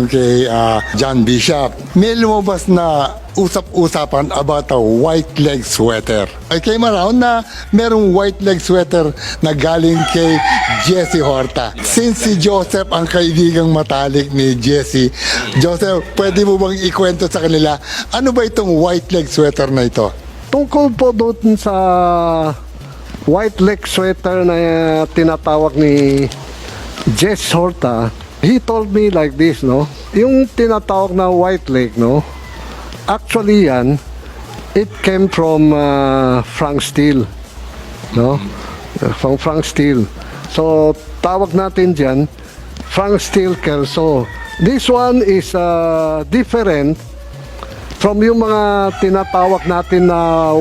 kay John Bishop. May lumabas na usap-usapan about a white leg sweater. I came around na merong white leg sweater na galing kay Jesse Horta. Since si Joseph ang kaibigang matalik ni Jesse, Joseph, pwede mo bang ikwento sa kanila, ano ba itong white leg sweater na ito? Tungkol po doon sa white leg sweater na tinatawag ni Jess Horta, he told me like this, no? Yung tinatawag na white leg, no? Actually yan, it came from Frank Steele, no? From Frank Steele. So, tawag natin dyan, Frank Steele Kelso. This one is different from yung mga tinatawag natin na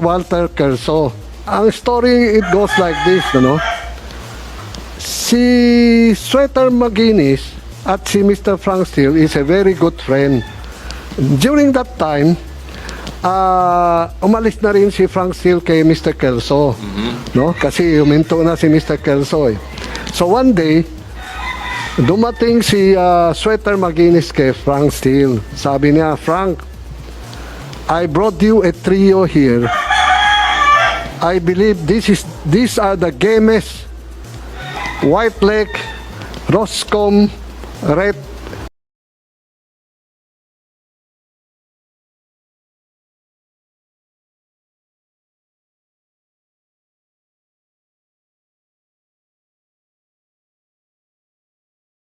Walter Kelso. Ang story, it goes like this, no? Si Sweater McGuinness at si Mr. Frank Steele is a very good friend. During that time, umalis na rin si Frank Steele kay Mr. Kelso, no? Kasi huminto na si Mr. Kelso eh. So one day, dumating si Sweater McGuinness kay Frank Steele. Sabi niya, Frank, I brought you a trio here. I believe these are the gamest white leg, Roscom, red